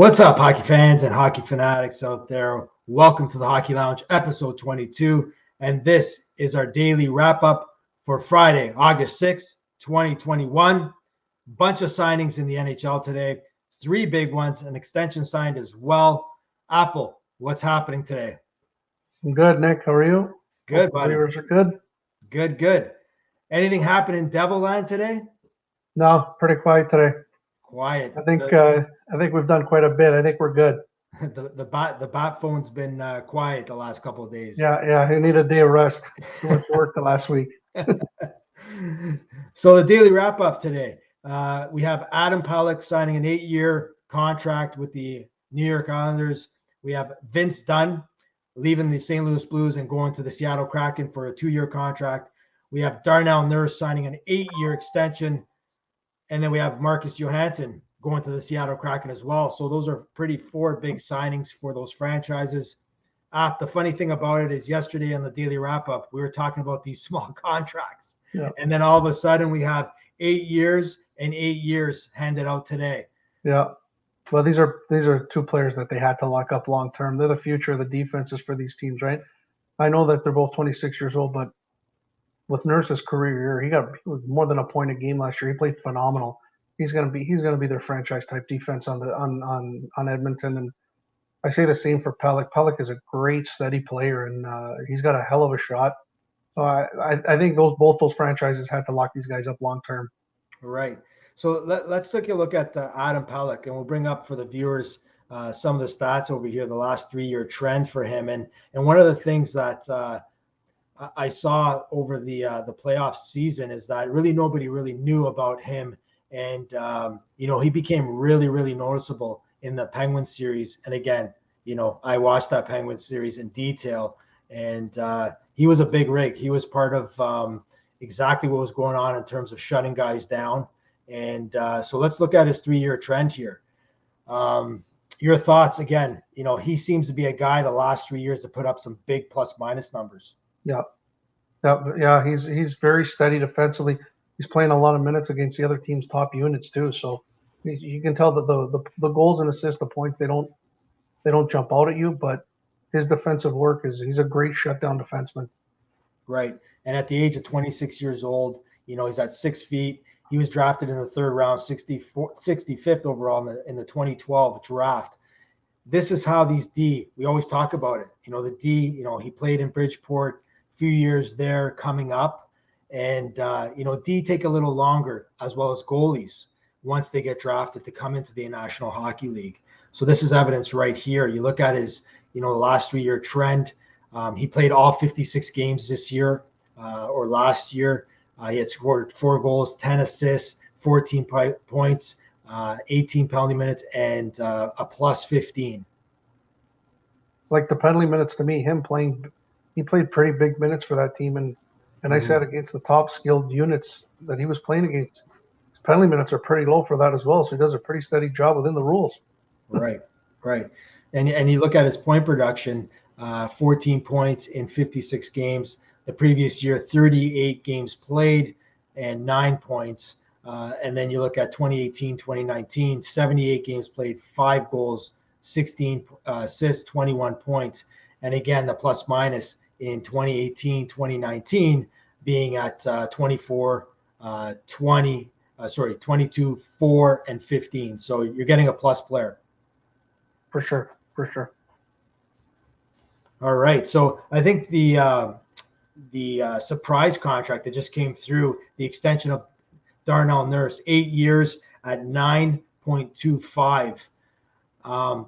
What's up, hockey fans and hockey fanatics out there? Welcome to the Hockey Lounge, episode 22. And this is our daily wrap up for Friday, August 6th, 2021. Bunch of signings in the NHL today. 3 big ones, an extension signed as well. Apple, what's happening today? I'm good, Nick. How are you? Good, Hope the buddy. viewers are good. Good. Anything happen in Devilland today? No, pretty quiet today. Quiet. I think we've done quite a bit. I think we're good. The bat phone's been quiet the last couple of days. Yeah. I need a day of rest. Too much work the last week. So the daily wrap up today, we have Adam Pelech signing an 8-year contract with the New York Islanders. We have Vince Dunn leaving the St. Louis Blues and going to the Seattle Kraken for a 2-year contract. We have Darnell Nurse signing an 8-year extension. And then we have Marcus Johansson going to the Seattle Kraken as well. So those are 4 big signings for those franchises. The funny thing about it is yesterday on the daily wrap-up, we were talking about these small contracts. Yeah. And then all of a sudden we have 8 years and 8 years handed out today. Yeah. Well, these are 2 players that they had to lock up long term. They're the future of the defenses for these teams, right? I know that they're both 26 years old, but with Nurse's career, he was more than a point a game last year. He played phenomenal. He's gonna be their franchise type defense on Edmonton. And I say the same for Pelech. Pelech is a great, steady player, and he's got a hell of a shot. So I think both those franchises had to lock these guys up long term. Right. So let's take a look at Adam Pelech, and we'll bring up for the viewers some of the stats over here, the last 3-year trend for him. And one of the things that I saw over the playoff season is that really nobody really knew about him. And, he became really, really noticeable in the Penguins series. And again, I watched that Penguins series in detail, and he was a big rig. He was part of exactly what was going on in terms of shutting guys down. And so let's look at his 3-year trend here. Your thoughts, again, he seems to be a guy the last 3 years to put up some big plus minus numbers. Yeah, he's very steady defensively. He's playing a lot of minutes against the other team's top units too. So you can tell that the goals and assists, the points, they don't jump out at you, but his defensive work he's a great shutdown defenseman. Right. And at the age of 26 years old, he's at 6 feet. He was drafted in the 3rd round, 65th overall in the 2012 draft. This is how these D, we always talk about it. The D, he played in Bridgeport, few years there coming up, and D take a little longer, as well as goalies, once they get drafted to come into the National Hockey League. So this is evidence right here. You look at his the last 3-year trend. He played all 56 games this year or last year. He had scored 4 goals, 10 assists, 14 points, 18 penalty minutes, and a plus 15. Like the penalty minutes, to me, he played pretty big minutes for that team, and I said against the top skilled units that he was playing against, his penalty minutes are pretty low for that as well. So he does a pretty steady job within the rules. Right. And you look at his point production, 14 points in 56 games. The previous year, 38 games played and 9 points. And then you look at 2018, 2019, 78 games played, 5 goals, 16 assists, 21 points. And again, the plus minus in 2018, 2019 being at 22, 4, and 15. So you're getting a plus player. For sure. All right. So I think the surprise contract that just came through, the extension of Darnell Nurse, 8 years at 9.25.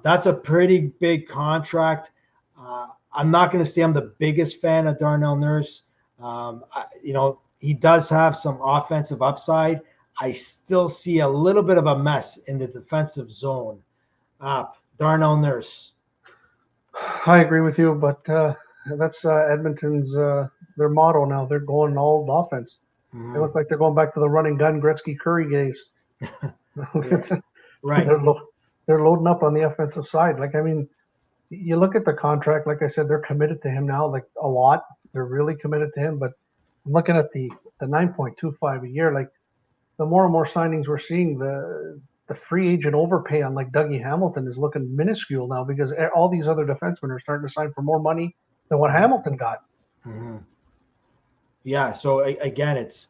That's a pretty big contract. I'm not going to say I'm the biggest fan of Darnell Nurse. He does have some offensive upside. I still see a little bit of a mess in the defensive zone. Darnell Nurse. I agree with you, but that's Edmonton's their motto now. They're going all offense. They look like they're going back to the running gun Gretzky Curry days. Right. They're loading up on the offensive side. You look at the contract, like I said, they're committed to him now, like a lot. They're really committed to him. But I'm looking at the 9.25 a year. Like the more and more signings we're seeing, the the free agent overpay on like Dougie Hamilton is looking minuscule now because all these other defensemen are starting to sign for more money than what Hamilton got. Mm-hmm. Yeah. So again, it's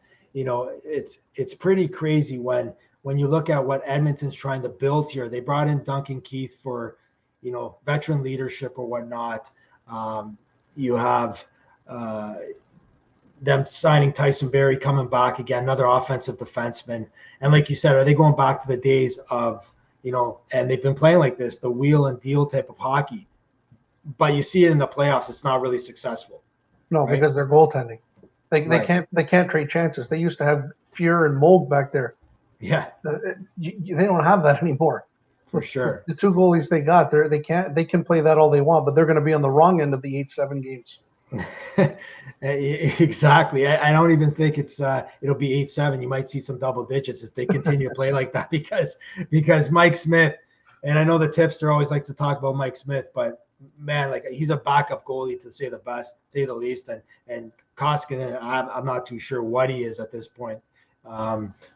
pretty crazy when you look at what Edmonton's trying to build here. They brought in Duncan Keith for, veteran leadership or whatnot. You have them signing Tyson Barrie, coming back again, another offensive defenseman. And like you said, are they going back to the days of, and they've been playing like this, the wheel and deal type of hockey, but you see it in the playoffs, it's not really successful. No, right? Because they're goaltending. They can't trade chances. They used to have Fuhr and Moog back there. Yeah. They don't have that anymore. For sure. The two goalies they got there, they can play that all they want, but they're going to be on the wrong end of the 8-7 games. Exactly. I don't even think it'll be 8-7. You might see some double digits if they continue to play like that because Mike Smith, and I know the tipster always likes to talk about Mike Smith, but man, like he's a backup goalie to say the least, and Koskinen, I'm not too sure what he is at this point.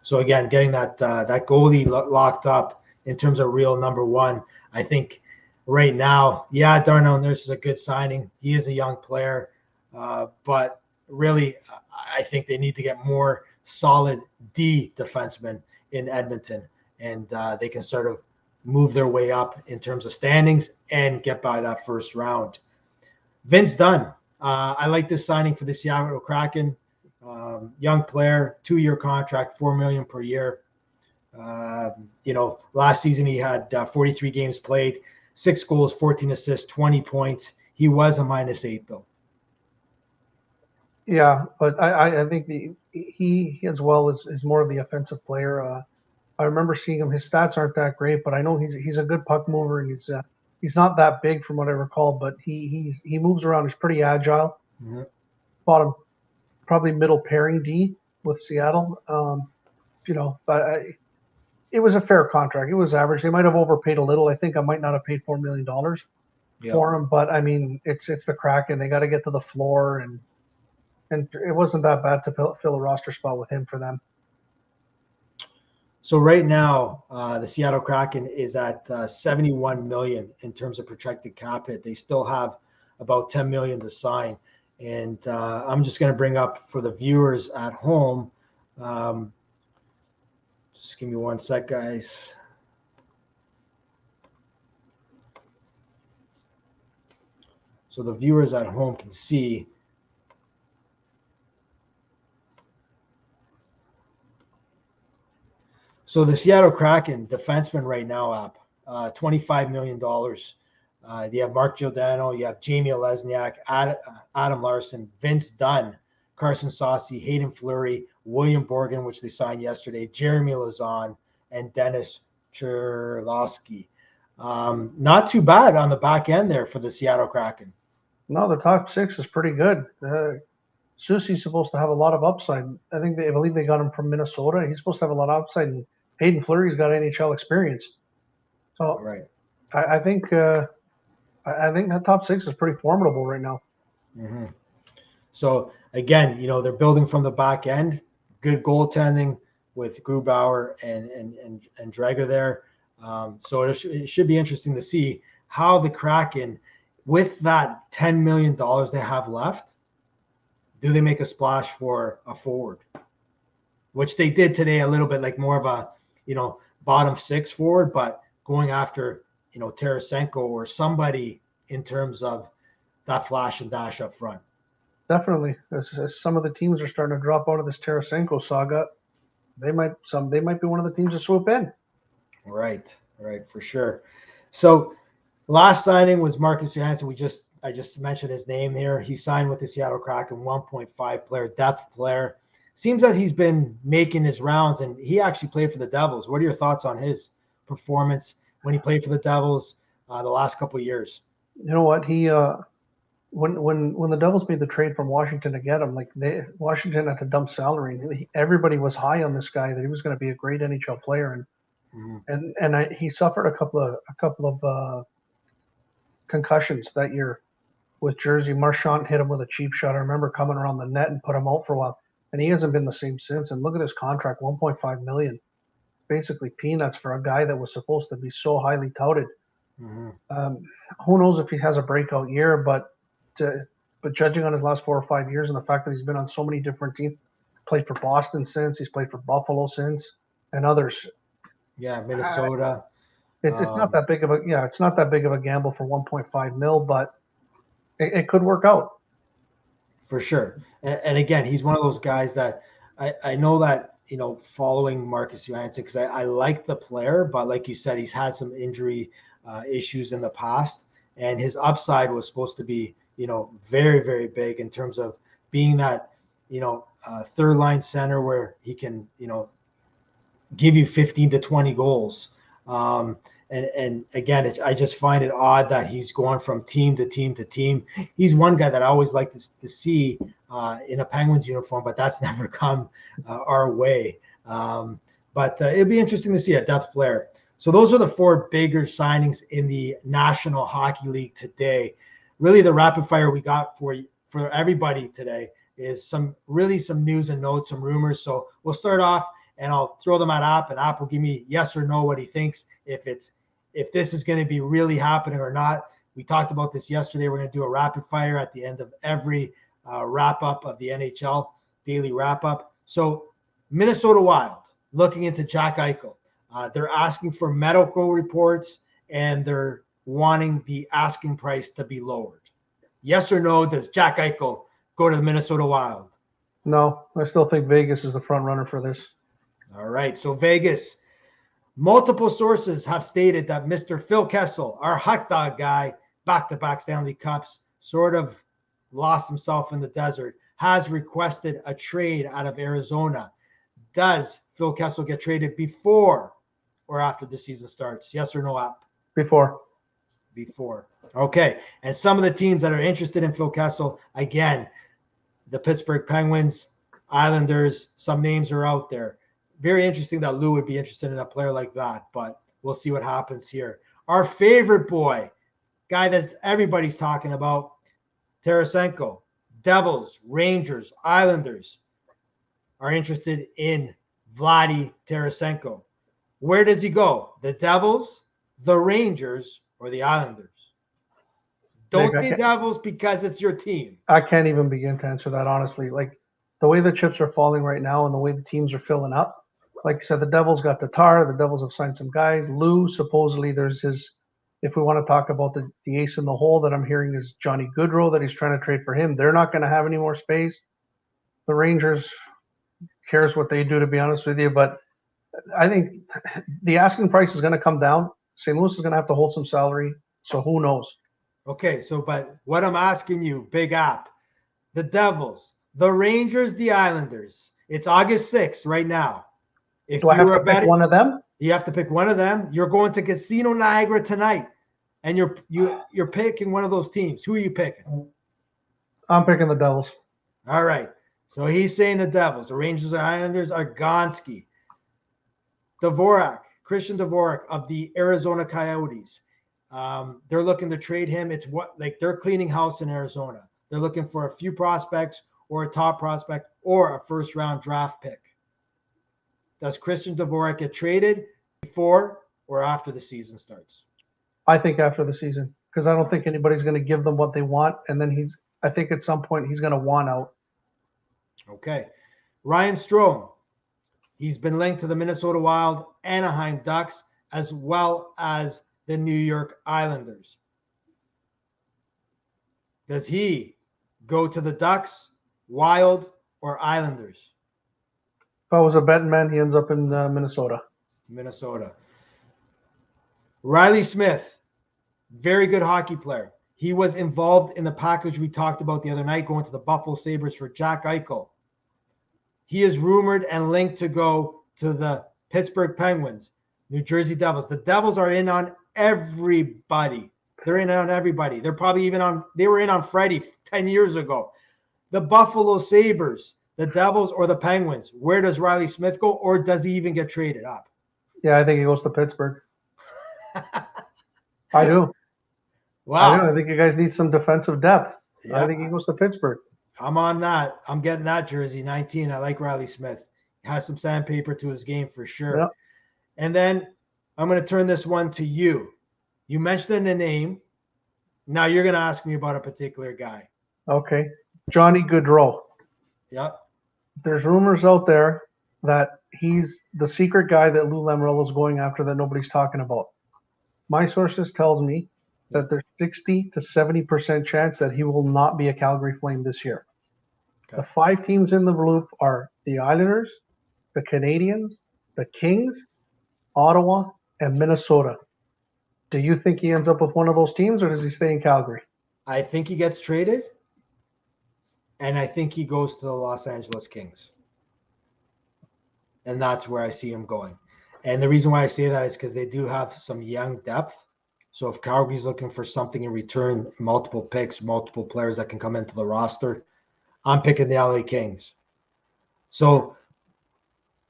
So again, getting that goalie locked up in terms of real number one, I think right now, yeah, Darnell Nurse is a good signing. He is a young player, but really, I think they need to get more solid D defensemen in Edmonton, and they can sort of move their way up in terms of standings and get by that first round. Vince Dunn, I like this signing for the Seattle Kraken. Young player, 2-year contract, $4 million per year. Last season he had 43 games played, 6 goals, 14 assists, 20 points. He was a -8 though. Yeah, but I think he as well is more of the offensive player. I remember seeing him. His stats aren't that great, but I know he's a good puck mover, and he's not that big from what I recall, but he moves around. He's pretty agile. Mm-hmm. Bottom, probably middle pairing D with Seattle. But it was a fair contract. It was average. They might have overpaid a little. I think I might not have paid $4 million for him, but I mean, it's the Kraken. They got to get to the floor, and it wasn't that bad to fill a roster spot with him for them. So right now, the Seattle Kraken is at $71 million in terms of projected cap hit. They still have about $10 million to sign. And I'm just going to bring up for the viewers at home. Just give me one sec, guys. So the viewers at home can see. So the Seattle Kraken defenseman right now up $25 million. You have Mark Giordano, you have Jamie Lesniak, Adam Larson, Vince Dunn, Carson Saucy, Hayden Fleury, William Borgen, which they signed yesterday, Jeremy Lazon, and Dennis Cherlowski. Not too bad on the back end there for the Seattle Kraken. No, the top 6 is pretty good. Soucy's supposed to have a lot of upside. I believe they got him from Minnesota. He's supposed to have a lot of upside. And Hayden Fleury's got NHL experience. So right. I think that top 6 is pretty formidable right now. Mm-hmm. So again, they're building from the back end. Good goaltending with Grubauer and Drager there. So it should be interesting to see how the Kraken, with that $10 million they have left, do they make a splash for a forward? Which they did today, a little bit like more of a, bottom 6 forward, but going after, Tarasenko or somebody in terms of that flash and dash up front. Definitely. As some of the teams are starting to drop out of this Tarasenko saga, they might be one of the teams to swoop in. Right, for sure. So last signing was Marcus Johansson. I just mentioned his name here. He signed with the Seattle Kraken, 1.5 player, depth player. Seems that he's been making his rounds, and he actually played for the Devils. What are your thoughts on his performance when he played for the Devils the last couple of years? You know what? He when the Devils made the trade from Washington to get him, Washington had to dump salary. Everybody was high on this guy that he was going to be a great NHL player, and he suffered a couple of concussions that year with Jersey. Marchand hit him with a cheap shot. I remember coming around the net and put him out for a while, and he hasn't been the same since. And look at his contract, $1.5 million. basically peanuts for a guy that was supposed to be so highly touted. Mm-hmm. Who knows if he has a breakout year, but judging on his last 4 or 5 years and the fact that he's been on so many different teams, played for Boston since, he's played for Buffalo since, and others. Yeah, Minnesota. It's not that big of a it's not that big of a gamble for 1.5 mil, but it could work out. For sure. And again, he's one of those guys that I know that, following Marcus Johansson, because I like the player, but like you said, he's had some injury issues in the past, and his upside was supposed to be, very, very big in terms of being that, third line center where he can, give you 15 to 20 goals. And again, I just find it odd that he's going from team to team to team. He's one guy that I always like to see in a Penguins uniform, but that's never come our way. But it'd be interesting to see a depth player. So those are the 4 bigger signings in the National Hockey League today. Really, the rapid fire we got for everybody today is some news and notes, some rumors. So we'll start off, and I'll throw them at App, and App will give me yes or no what he thinks, if this is going to be really happening or not. We talked about this yesterday. We're going to do a rapid fire at the end of every wrap up of the NHL daily wrap up. So Minnesota Wild looking into Jack Eichel. They're asking for medical reports, and they're wanting the asking price to be lowered. Yes or no, does Jack Eichel go to the Minnesota Wild? No, I still think Vegas is the front runner for this. All right, so Vegas. Multiple sources have stated that Mr. Phil Kessel, our hot dog guy, back-to-back Stanley Cups, sort of lost himself in the desert, has requested a trade out of Arizona. Does Phil Kessel get traded before or after the season starts? Yes or no, App? Before. Okay. And some of the teams that are interested in Phil Kessel, again, the Pittsburgh Penguins, Islanders, some names are out there. Very interesting that Lou would be interested in a player like that, but we'll see what happens here. Our favorite boy, guy that everybody's talking about, Tarasenko. Devils, Rangers, Islanders are interested in Vladdy Tarasenko. Where does he go? The Devils, the Rangers, or the Islanders? Don't say Devils because it's your team. I can't even begin to answer that, honestly. Like, the way the chips are falling right now and the way the teams are filling up, like I said, the Devils got Tatar. The Devils have signed some guys. Lou, supposedly there's his, if we want to talk about the ace in the hole that I'm hearing is Johnny Gaudreau, that he's trying to trade for him. They're not going to have any more space. The Rangers, cares what they do, to be honest with you. But I think the asking price is going to come down. St. Louis is going to have to hold some salary. So who knows? Okay, but what I'm asking you, Big App, the Devils, the Rangers, the Islanders. It's August 6th right now. If do I have to pick one of them? You have to pick one of them. You're going to Casino Niagara tonight, and you're picking one of those teams. Who are you picking? I'm picking the Devils. All right. So he's saying the Devils. The Rangers and Islanders are Gonski. Christian Dvorak of the Arizona Coyotes. They're looking to trade him. It's they're cleaning house in Arizona. They're looking for a few prospects or a top prospect or a first-round draft pick. Does Christian Dvorak get traded before or after the season starts? I think after the season, because I don't think anybody's going to give them what they want. And then I think at some point he's going to want out. Okay. Ryan Strome. He's been linked to the Minnesota Wild, Anaheim Ducks, as well as the New York Islanders. Does he go to the Ducks, Wild, or Islanders? If I was a betting man, he ends up in Minnesota. Riley Smith, very good hockey player. He was involved in the package we talked about the other night, going to the Buffalo Sabres for Jack Eichel. He is rumored and linked to go to the Pittsburgh Penguins, New Jersey Devils. The Devils are in on everybody. They're in on everybody. They're probably they were in on Freddie 10 years ago. The Buffalo Sabres, the Devils, or the Penguins. Where does Riley Smith go, or does he even get traded up? Yeah, I think he goes to Pittsburgh. I do. Wow. I think you guys need some defensive depth. Yeah. I think he goes to Pittsburgh. I'm on that. I'm getting that jersey, 19. I like Riley Smith. He has some sandpaper to his game for sure. And then I'm going to turn this one to you. You mentioned a name. Now you're going to ask me about a particular guy. Okay. Johnny Gaudreau. Yep. There's rumors out there that he's the secret guy that Lou Lamoriello is going after that nobody's talking about. My sources tells me that there's 60 to 70% chance that he will not be a Calgary Flame this year. Okay. The 5 teams in the loop are the Islanders, the Canadiens, the Kings, Ottawa, and Minnesota. Do you think he ends up with one of those teams, or does he stay in Calgary? I think he gets traded, and I think he goes to the Los Angeles Kings. And that's where I see him going. And the reason why I say that is because they do have some young depth. So if Calgary's looking for something in return, multiple picks, multiple players that can come into the roster, I'm picking the LA Kings. So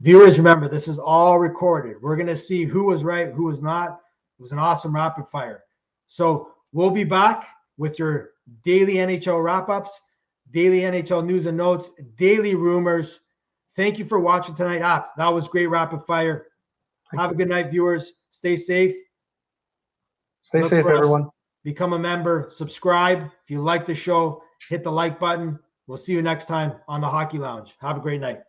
viewers, remember, this is all recorded. We're going to see who was right, who was not. It was an awesome rapid fire. So we'll be back with your daily NHL wrap-ups, daily NHL news and notes, daily rumors. Thank you for watching tonight. That was great rapid fire. Have a good night, viewers. Stay safe. Stay safe, everyone. Become a member. Subscribe. If you like the show, hit the like button. We'll see you next time on the Hockey Lounge. Have a great night.